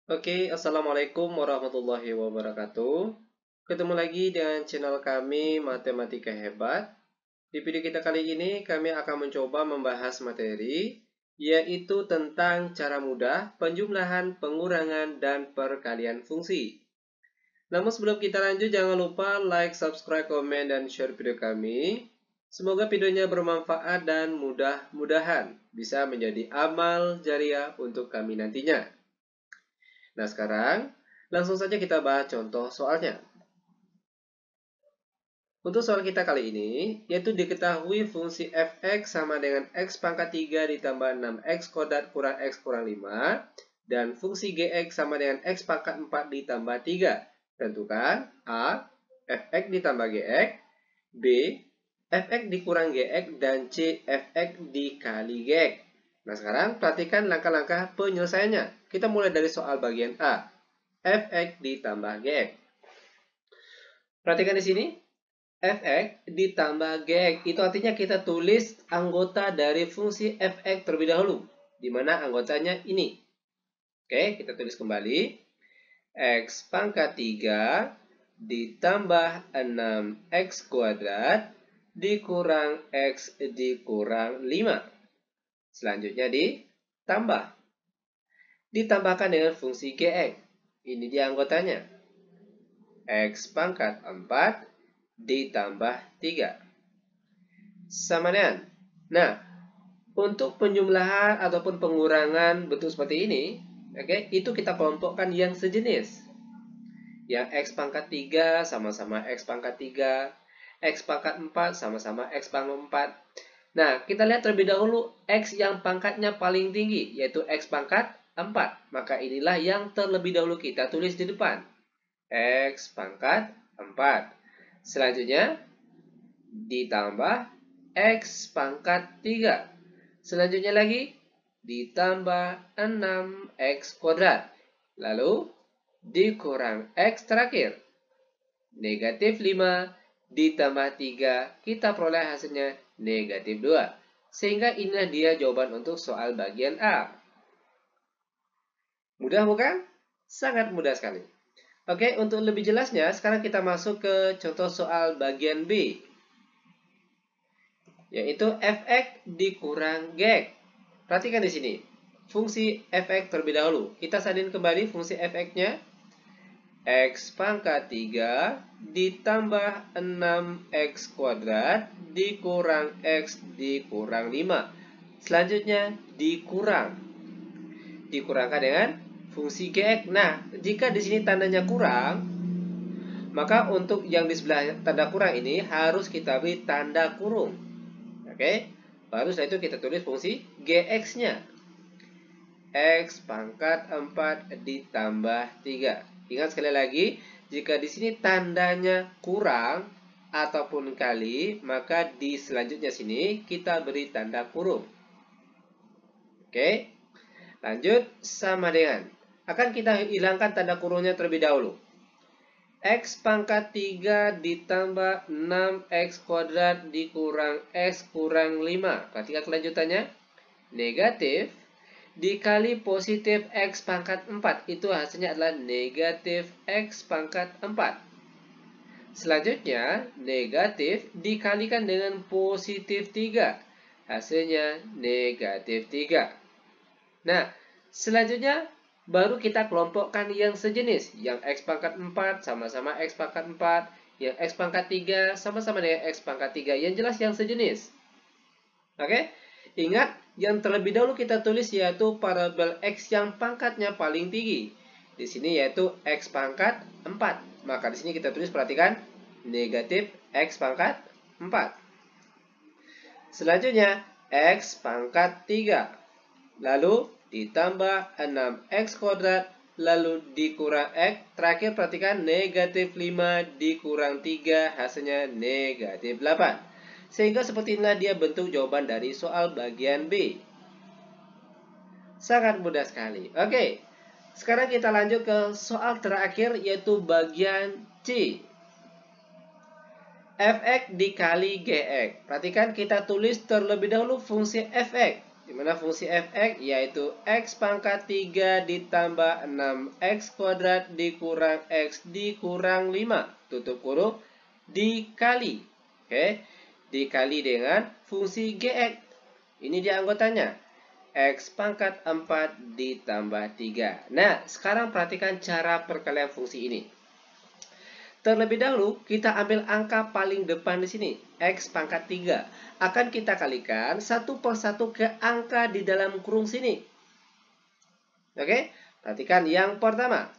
Oke, Assalamualaikum warahmatullahi wabarakatuh. Ketemu lagi dengan channel kami Matematika Hebat. Di video kita kali ini, kami akan mencoba membahas materi, yaitu tentang cara mudah penjumlahan, pengurangan, dan perkalian fungsi. Namun sebelum kita lanjut, jangan lupa like, subscribe, komen, dan share video kami. Semoga videonya bermanfaat dan mudah-mudahan bisa menjadi amal jariah untuk kami nantinya. Nah, sekarang langsung saja kita bahas contoh soalnya. Untuk soal kita kali ini, yaitu diketahui fungsi f(x) sama dengan x pangkat 3 ditambah 6x kuadrat kurang x kurang 5, dan fungsi gx sama dengan x pangkat 4 ditambah 3. Tentukan a. f(x) ditambah gx, b. f(x) dikurang gx, dan c. f(x) dikali gx. Nah, sekarang perhatikan langkah-langkah penyelesaiannya. Kita mulai dari soal bagian A. f(x) ditambah gx. Perhatikan di sini. f(x) ditambah gx. Itu artinya kita tulis anggota dari fungsi f(x) terlebih dahulu. Di mana anggotanya ini. Oke, kita tulis kembali. X pangkat 3 ditambah 6x kuadrat dikurang x dikurang 5. Selanjutnya ditambah. Ditambahkan dengan fungsi gx. Ini dia anggotanya. X pangkat 4 ditambah 3. Sama dengan. Nah, untuk penjumlahan ataupun pengurangan bentuk seperti ini, oke, itu kita kelompokkan yang sejenis. Yang x pangkat 3 sama-sama x pangkat 3, x pangkat 4 sama-sama x pangkat 4. Nah, kita lihat terlebih dahulu x yang pangkatnya paling tinggi, yaitu x pangkat 4. Maka inilah yang terlebih dahulu kita tulis di depan. X pangkat 4. Selanjutnya, ditambah x pangkat 3. Selanjutnya lagi, ditambah 6x kuadrat. Lalu, dikurang x terakhir. Negatif 5 ditambah 3, kita peroleh hasilnya negatif 2. Sehingga inilah dia jawaban untuk soal bagian A. Mudah bukan? Sangat mudah sekali. Oke, untuk lebih jelasnya, sekarang kita masuk ke contoh soal bagian B. Yaitu f(x) dikurang gx. Perhatikan di sini. Fungsi f(x) terlebih dahulu. Kita salin kembali fungsi f(x)-nya. X pangkat 3 ditambah 6x kuadrat dikurang x dikurang 5. Selanjutnya dikurang. Dikurangkan dengan fungsi gx. Nah, jika di sini tandanya kurang, maka untuk yang di sebelah tanda kurang ini harus kita beri tanda kurung. Oke? Baru setelah itu kita tulis fungsi gx-nya. X pangkat 4 ditambah 3. Ingat sekali lagi, jika di sini tandanya kurang ataupun kali, maka di selanjutnya sini kita beri tanda kurung. Oke? Lanjut sama dengan. Akan kita hilangkan tanda kurungnya terlebih dahulu. X pangkat 3 ditambah 6x kuadrat dikurang x kurang 5. Perhatikan kelanjutannya. Negatif dikali positif x pangkat 4. Itu hasilnya adalah negatif x pangkat 4. Selanjutnya, negatif dikalikan dengan positif 3. Hasilnya negatif 3. Nah, selanjutnya baru kita kelompokkan yang sejenis. Yang x pangkat 4 sama-sama x pangkat 4. Yang x pangkat 3 sama-sama dengan x pangkat 3. Yang jelas yang sejenis. Oke? Ingat, yang terlebih dahulu kita tulis yaitu parabel x yang pangkatnya paling tinggi. Di sini yaitu x pangkat 4. Maka di sini kita tulis, perhatikan, negatif x pangkat 4. Selanjutnya, x pangkat 3. Lalu ditambah 6x kuadrat, lalu dikurang x. Terakhir perhatikan negatif 5 dikurang 3, hasilnya negatif 8. Sehingga seperti inilah dia bentuk jawaban dari soal bagian B. Sangat mudah sekali. Oke, sekarang kita lanjut ke soal terakhir yaitu bagian C. f(x) dikali gx. Perhatikan kita tulis terlebih dahulu fungsi f(x). Dimana fungsi f(x) yaitu x pangkat 3 ditambah 6x kuadrat dikurang x dikurang 5. Tutup kurung. Dikali. Oke. Dikali dengan fungsi gx. Ini dia anggotanya. X pangkat 4 ditambah 3. Nah, sekarang perhatikan cara perkalian fungsi ini. Terlebih dahulu, kita ambil angka paling depan di sini, X pangkat 3. Akan kita kalikan satu persatu ke angka di dalam kurung sini. Oke, perhatikan yang pertama.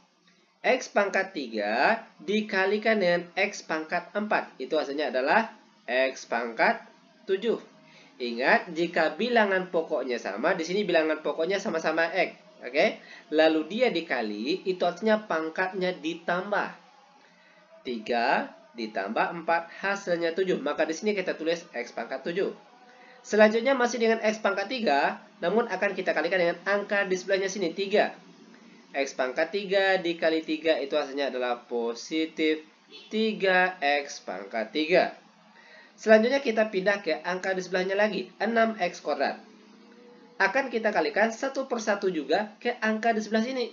X pangkat 3 dikalikan dengan X pangkat 4. Itu hasilnya adalah X pangkat 7. Ingat, jika bilangan pokoknya sama, di sini bilangan pokoknya sama-sama X. Oke, lalu dia dikali, itu artinya pangkatnya ditambah. 3 ditambah 4 hasilnya 7. Maka di sini kita tulis X pangkat 7. Selanjutnya masih dengan X pangkat 3, namun akan kita kalikan dengan angka di sebelahnya sini, 3. X pangkat 3 dikali 3 itu hasilnya adalah positif 3X pangkat 3. Selanjutnya kita pindah ke angka di sebelahnya lagi, 6X kuadrat. Akan kita kalikan satu persatu juga ke angka di sebelah sini.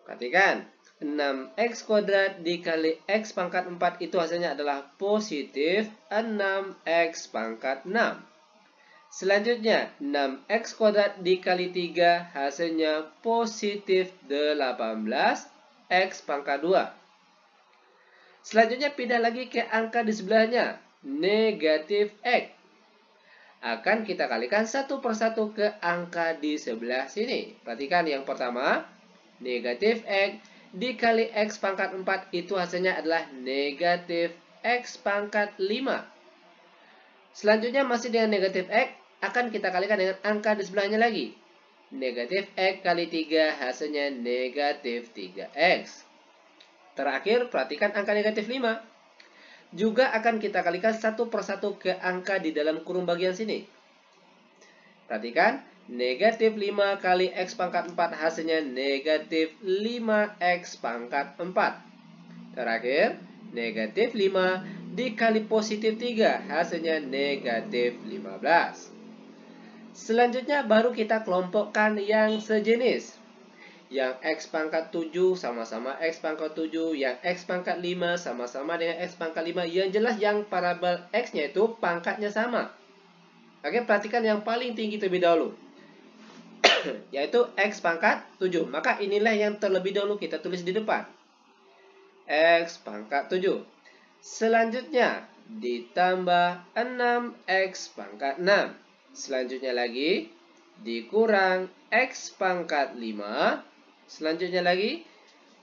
Perhatikan. 6x kuadrat dikali x pangkat 4 itu hasilnya adalah positif 6x pangkat 6. Selanjutnya 6x kuadrat dikali 3 hasilnya positif 18x pangkat 2. Selanjutnya pindah lagi ke angka di sebelahnya, negatif x. Akan kita kalikan satu persatu ke angka di sebelah sini. Perhatikan yang pertama, negatif x dikali x pangkat 4 itu hasilnya adalah negatif x pangkat 5. Selanjutnya masih dengan negatif x, akan kita kalikan dengan angka di sebelahnya lagi. Negatif x kali 3 hasilnya negatif 3x. Terakhir, perhatikan angka negatif 5. Juga akan kita kalikan satu persatu ke angka di dalam kurung bagian sini. Perhatikan. Negatif 5 kali X pangkat 4 hasilnya negatif 5X pangkat 4. Terakhir, negatif 5 dikali positif 3 hasilnya negatif 15. Selanjutnya baru kita kelompokkan yang sejenis. Yang X pangkat 7 sama-sama X pangkat 7, yang X pangkat 5 sama-sama dengan X pangkat 5. Yang jelas yang parabel X-nya itu pangkatnya sama. Oke, perhatikan yang paling tinggi terlebih dahulu. Yaitu X pangkat 7. Maka inilah yang terlebih dahulu kita tulis di depan. X pangkat 7. Selanjutnya ditambah 6X pangkat 6. Selanjutnya lagi dikurang X pangkat 5. Selanjutnya lagi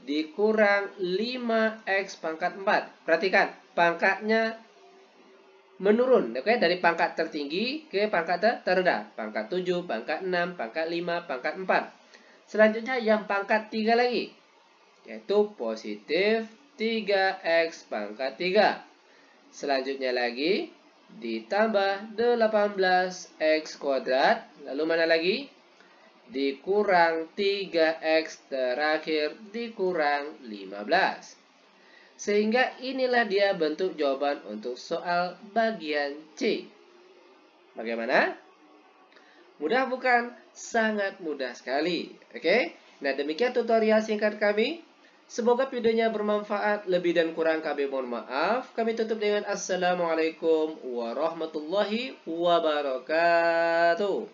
dikurang 5X pangkat 4. Perhatikan, pangkatnya menurun, oke, dari pangkat tertinggi ke pangkat terendah. Pangkat 7, pangkat 6, pangkat 5, pangkat 4. Selanjutnya yang pangkat 3 lagi, yaitu positif 3x pangkat 3. Selanjutnya lagi ditambah 18x kuadrat. Lalu mana lagi? Dikurang 3x, terakhir dikurang 15. Sehingga inilah dia bentuk jawaban untuk soal bagian C. Bagaimana? Mudah bukan? Sangat mudah sekali. Oke? Nah, demikian tutorial singkat kami. Semoga videonya bermanfaat. Lebih dan kurang kami mohon maaf. Kami tutup dengan Assalamualaikum warahmatullahi wabarakatuh.